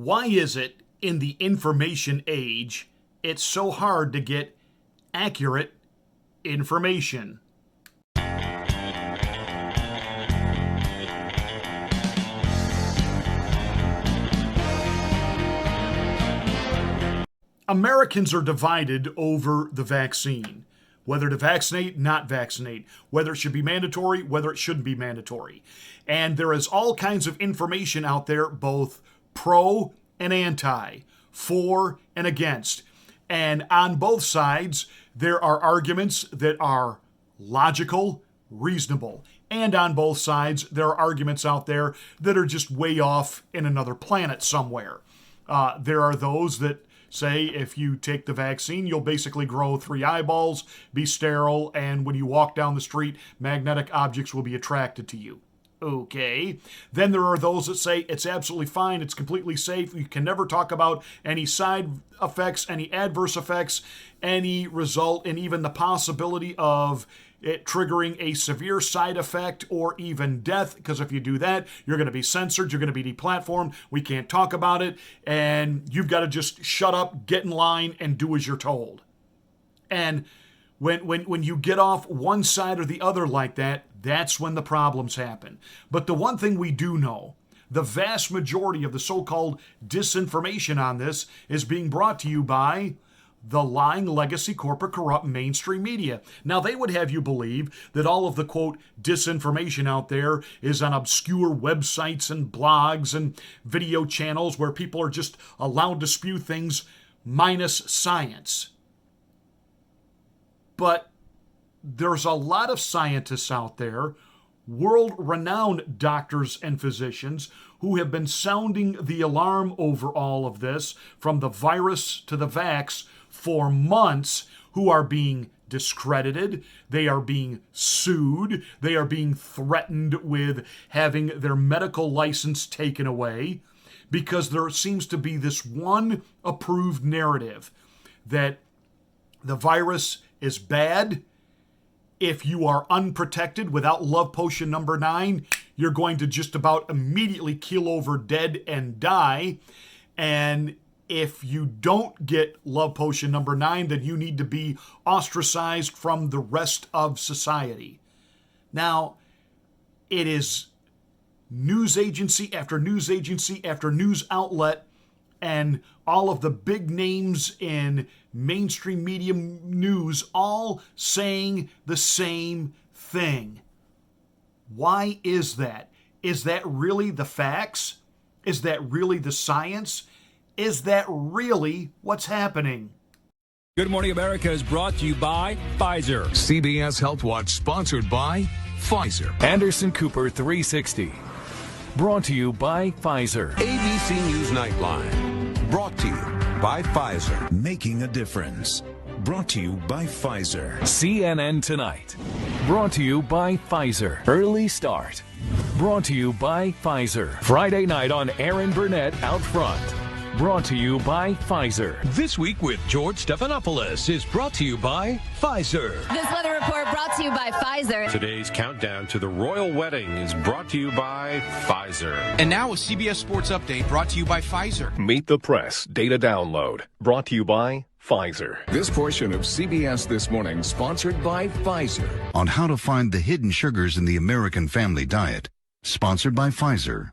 Why is it in the information age it's so hard to get accurate information? Americans are divided over the vaccine. Whether to vaccinate, not vaccinate, whether it should be mandatory, whether it shouldn't be mandatory. And there is all kinds of information out there, both pro and anti, for and against. And on both sides, there are arguments that are logical, reasonable. And on both sides, there are arguments out there that are just way off in another planet somewhere. There are those that say if you take the vaccine, you'll basically grow 3 eyeballs, be sterile, and when you walk down the street, magnetic objects will be attracted to you. Okay. Then there are those that say it's absolutely fine, it's completely safe, you can never talk about any side effects, any adverse effects, any result, and even the possibility of it triggering a severe side effect or even death, because if you do that, you're going to be censored, you're going to be deplatformed, we can't talk about it, and you've got to just shut up, get in line, and do as you're told. And when you get off one side or the other like that, that's when the problems happen. But the one thing we do know, the vast majority of the so-called disinformation on this is being brought to you by the lying legacy corporate corrupt mainstream media. Now, they would have you believe that all of the, quote, disinformation out there is on obscure websites and blogs and video channels where people are just allowed to spew things minus science. But there's a lot of scientists out there, world-renowned doctors and physicians, who have been sounding the alarm over all of this, from the virus to the vax, for months, who are being discredited, they are being sued, they are being threatened with having their medical license taken away, because there seems to be this one approved narrative that the virus is bad. If you are unprotected without love potion number 9, you're going to just about immediately keel over dead and die. And if you don't get love potion number 9, then you need to be ostracized from the rest of society. Now, it is news agency after news agency after news outlet and all of the big names in mainstream media news all saying the same thing. Why is that? Is that really the facts? Is that really the science? Is that really what's happening? Good Morning America is brought to you by Pfizer. CBS Health Watch sponsored by Pfizer. Anderson Cooper 360. Brought to you by Pfizer. ABC News Nightline. Brought to you by Pfizer. Making a difference. Brought to you by Pfizer. CNN Tonight. Brought to you by Pfizer. Early Start. Brought to you by Pfizer. Friday night on Aaron Burnett Out Front. Brought to you by Pfizer. This Week with George Stephanopoulos is brought to you by Pfizer. This weather report brought to you by Pfizer. Today's countdown to the royal wedding is brought to you by Pfizer. And now a CBS Sports Update brought to you by Pfizer. Meet the Press Data Download. Brought to you by Pfizer. This portion of CBS This Morning sponsored by Pfizer. On how to find the hidden sugars in the American family diet. Sponsored by Pfizer.